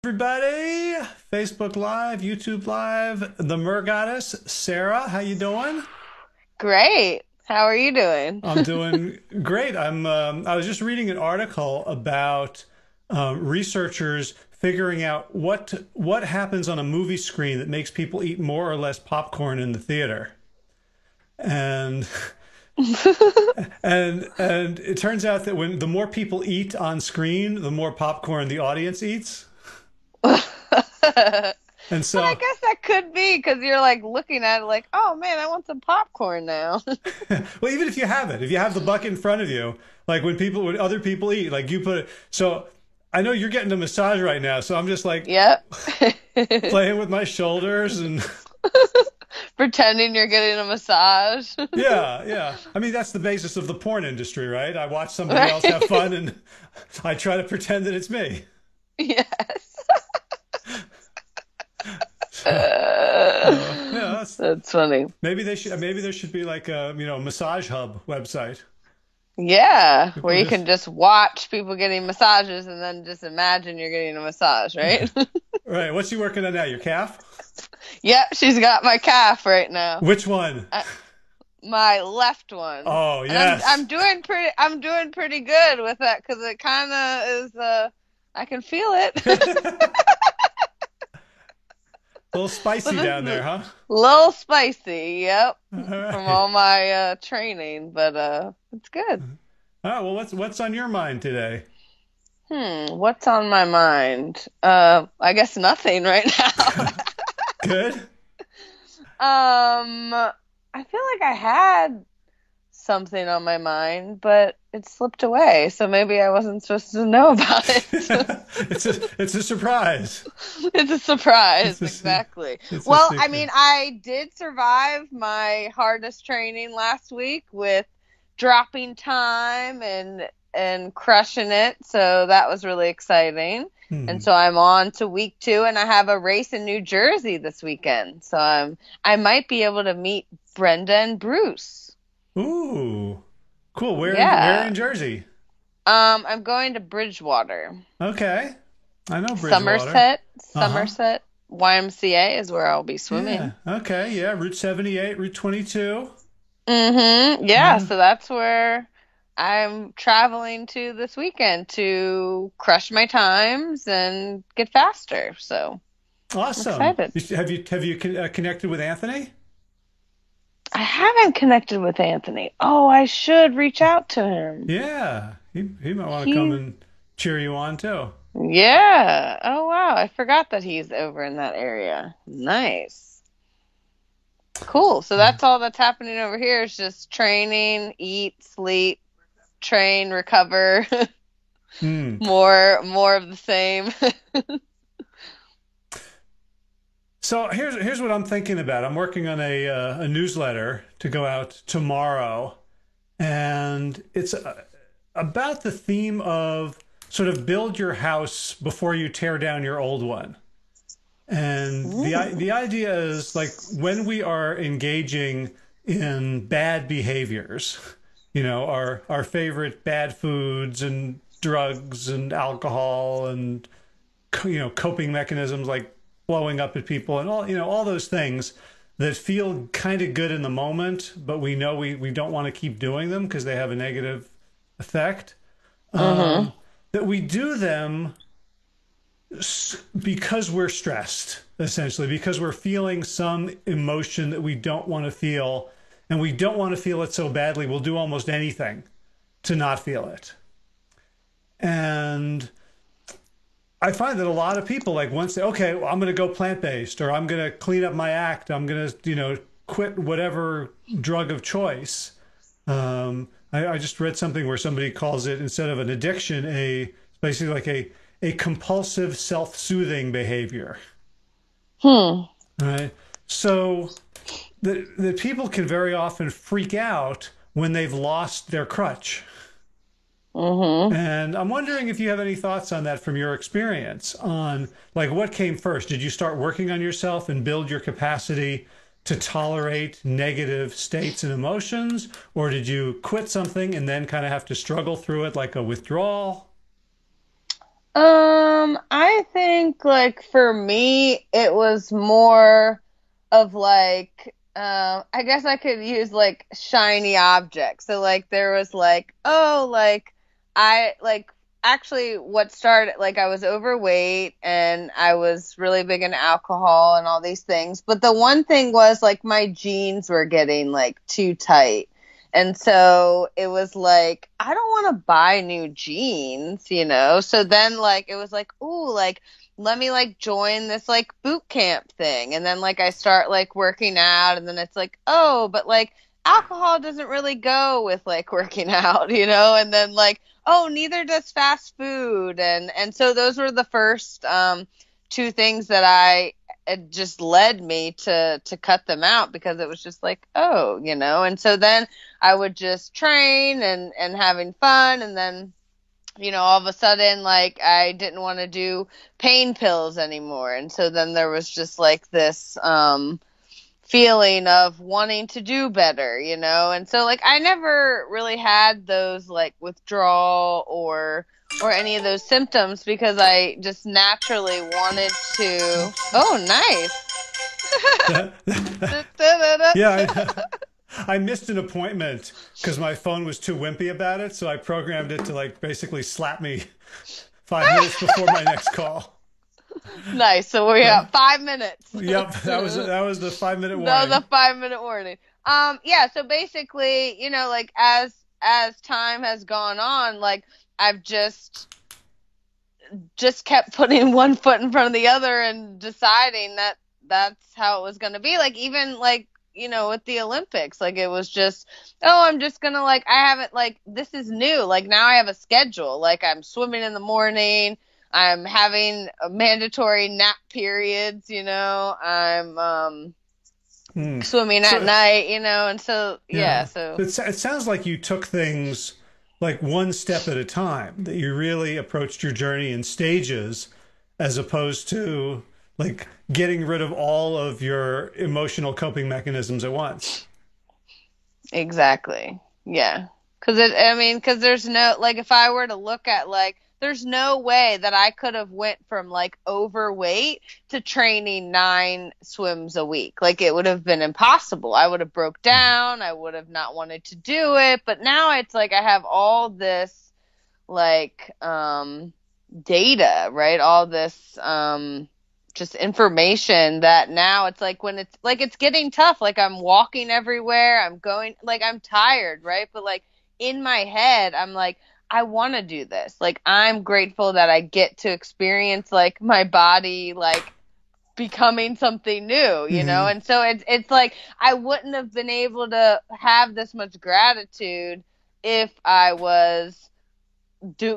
Everybody, Facebook Live, YouTube Live, the Mer Goddess, Sarah, how you doing? Great. How are you doing? I'm doing great. I was just reading an article about researchers figuring out what happens on a movie screen that makes people eat more or less popcorn in the theater. And and it turns out that when the more people eat on screen, the more popcorn the audience eats. But And I so guess that could be because you're like looking at it like, oh man, I want some popcorn now. well, even if you have it, if you have the bucket in front of you, like when other people eat, like you put it. So I know you're getting a massage right now, so I'm just like Yep. playing with my shoulders and Pretending you're getting a massage. yeah, yeah. I mean, that's the basis of the porn industry, right? I watch somebody else have Right? fun and I try to pretend that it's me. Yes. So, yeah, That's funny. maybe there should be like a massage hub website. Yeah, where People you just can just watch people getting massages and then just imagine you're getting a massage, right? right. What's she working on now? Your calf? Yep, she's got my calf right now. Which one? My left one. Oh, And I'm yes. I'm doing pretty good with that because it kind of is I can feel it. A little But spicy this down is there, a huh? little spicy, yep, All from right. all my training, but it's good. Oh, well, what's on your mind today? What's on my mind? I guess nothing right now. Good. I feel like I had something on my mind, but it slipped away, so maybe I wasn't supposed to know about it. It's a surprise. It's a surprise, It's exactly. it's a Well, I secret. mean, I did survive my hardest training last week with dropping time and crushing it, so that was really exciting. And Hmm. so I'm on to week 2 and I have a race in New Jersey this weekend. So I might be able to meet Brenda and Bruce. Ooh, cool. Where Yeah. in Jersey? I'm going to Bridgewater. Okay, I know Bridgewater. Somerset, Uh-huh. Somerset YMCA is where I'll be Yeah. swimming. Okay. Yeah. Route 78, Route 22. Yeah, Yeah. so that's where I'm traveling to this weekend to crush my times and get faster. So I'm Awesome. excited. Have you connected with Anthony? I haven't connected with Anthony. Oh, I should reach out to him. Yeah. He might want to come He, and cheer you on too. yeah. Oh, wow. I forgot that he's over in that area. Nice. Cool. So that's all that's happening over here is just training, eat, sleep, train, recover. Hmm. More of the same. So here's what I'm thinking about. I'm working on a newsletter to go out tomorrow, and it's about the theme of sort of build your house before you tear down your old one. And the idea is like when we are engaging in bad behaviors, our favorite bad foods and drugs and alcohol and coping mechanisms like blowing up at people and all those things that feel kind of good in the moment, but we know we don't want to keep doing them because they have a negative effect. Mm-hmm. That we do them because we're stressed, essentially, because we're feeling some emotion that we don't want to feel, and we don't want to feel it so badly, we'll do almost anything to not feel it. And I find that a lot of people like once they, okay, well, I'm going to go plant-based, or I'm going to clean up my act, I'm going to, quit whatever drug of choice. I just read something where somebody calls it, instead of an addiction, basically like a compulsive self-soothing behavior. Hmm. Right. So the people can very often freak out when they've lost their crutch. Mm-hmm. And I'm wondering if you have any thoughts on that from your experience on like what came first? Did you start working on yourself and build your capacity to tolerate negative states and emotions? Or did you quit something and then kind of have to struggle through it like a withdrawal? I think like for me, it was more of like, I guess I could use like shiny objects. So like there was like, oh, like I like actually what started like I was overweight and I was really big into alcohol and all these things. But the one thing was like my jeans were getting like too tight. And so it was like, I don't want to buy new jeans, you know? So then like, it was like, ooh, like, let me like join this like boot camp thing. And then like I start like working out and then it's like, oh, but like alcohol doesn't really go with like working out, you know? And then like, oh, neither does fast food. And so those were the first two things that it just led me to cut them out because it was just like, oh, you know. And so then I would just train and having fun, and then you know all of a sudden like I didn't want to do pain pills anymore, and so then there was just like this feeling of wanting to do better, you know. And so like I never really had those like withdrawal or any of those symptoms because I just naturally wanted to. Oh, nice. Yeah, I missed an appointment because my phone was too wimpy about it, so I programmed it to like basically slap me 5 minutes before my next call. Nice. So we got 5 minutes. Yep, that was the 5 minute That was warning. a 5 minute warning. Yeah, so basically, you know, like as time has gone on, like I've just kept putting one foot in front of the other and deciding that that's how it was going to be. Like even like, you know, with the Olympics, like it was just, oh, I'm just going to like I haven't like this is new. Like now I have a schedule. Like I'm swimming in the morning. I'm having mandatory nap periods, you know. I'm Hmm. swimming at So night, you know, and so yeah, yeah, so it sounds like you took things like one step at a time. That you really approached your journey in stages, as opposed to like getting rid of all of your emotional coping mechanisms at once. exactly. Yeah. Cuz I mean, cuz there's no like if I were to look at like there's no way that I could have went from like overweight to training 9 swims a week. Like it would have been impossible. I would have broke down. I would have not wanted to do it. But now it's like I have all this like data, right? All this just information that now it's like when it's like it's getting tough, like I'm walking everywhere, I'm going like I'm tired, right? But like in my head, I'm like I want to do this. Like I'm grateful that I get to experience like my body like becoming something new, you know? Hmm. And so it's like I wouldn't have been able to have this much gratitude if I was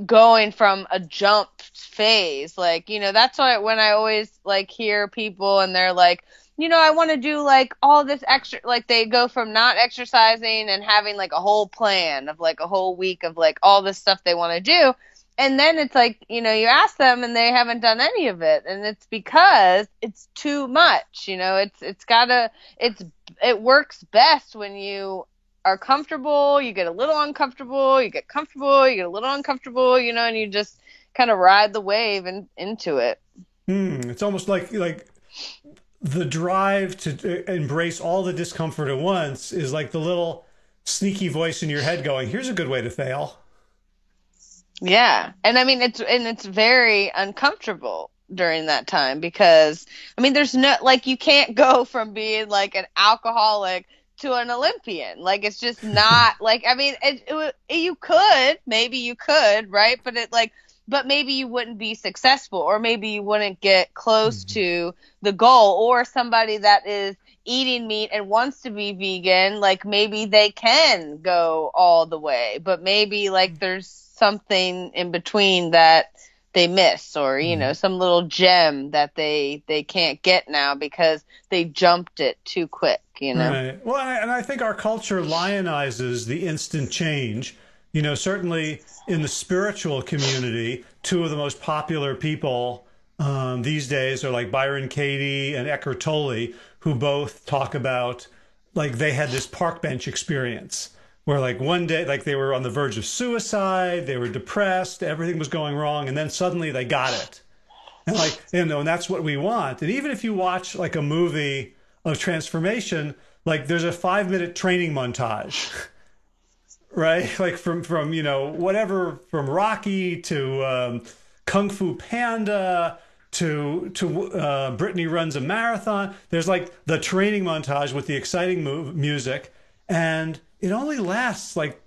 going from a jump phase. Like, you know, that's why when I always like hear people and they're like, you know, I want to do like all this extra, like they go from not exercising and having like a whole plan of like a whole week of like all this stuff they want to do. And then it's like, you know, you ask them and they haven't done any of it. And it's because it's too much, you know, it's, it works best when you are comfortable, you get a little uncomfortable, you get comfortable, you get a little uncomfortable, you know, and you just kind of ride the wave and into it. Hmm. It's almost like the drive to embrace all the discomfort at once is like the little sneaky voice in your head going, "Here's a good way to fail." Yeah. And I mean it's very uncomfortable during that time because I mean there's no like you can't go from being like an alcoholic to an Olympian. Like it's just not like I mean you could, maybe you could, right? But it like but maybe you wouldn't be successful or maybe you wouldn't get close Mhm. to the goal or somebody that is eating meat and wants to be vegan, like maybe they can go all the way, but maybe like there's something in between that they miss or you know Mhm. some little gem that they can't get now because they jumped it too quick, you know. Right. Well, and I think our culture lionizes the instant change. You know, certainly in the spiritual community, two of the most popular people these days are like Byron Katie and Eckhart Tolle, who both talk about like they had this park bench experience where like one day, like they were on the verge of suicide, they were depressed, everything was going wrong, and then suddenly they got it. And like, and that's what we want. And even if you watch like a movie of transformation, like there's a 5-minute training montage, right? Like from whatever, from Rocky to Kung Fu Panda to Brittany runs a marathon. There's like the training montage with the exciting music, and it only lasts like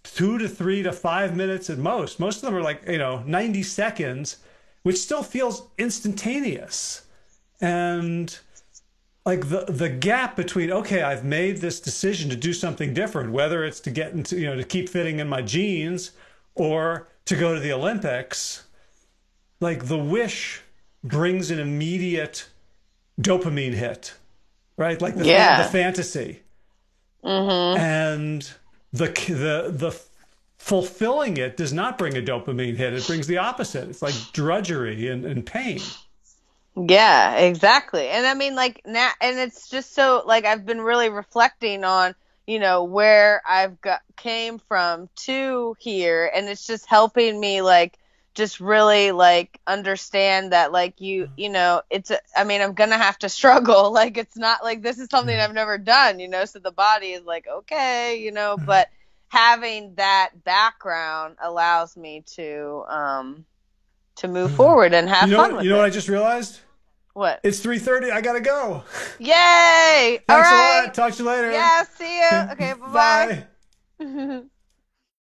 2 to 3 to 5 minutes at most. Most of them are like 90 seconds, which still feels instantaneous. And like the gap between, okay, I've made this decision to do something different, whether it's to get into to keep fitting in my jeans or to go to the Olympics, like the wish brings an immediate dopamine hit, right? Like the fantasy, and the fulfilling it does not bring a dopamine hit. It brings the opposite. It's like drudgery and pain. Yeah, exactly. And I mean, like now, and it's just so like I've been really reflecting on where came from to here, and it's just helping me like just really like understand that like I mean, I'm gonna have to struggle. Like it's not like this is something I've never done, so the body is like, okay, but having that background allows me to move forward and have fun with it. You know what I just realized? What? It's 3:30. I gotta go. Yay! Thanks a lot. Talk to you later. Yeah, see you. Okay, bye-bye. Bye.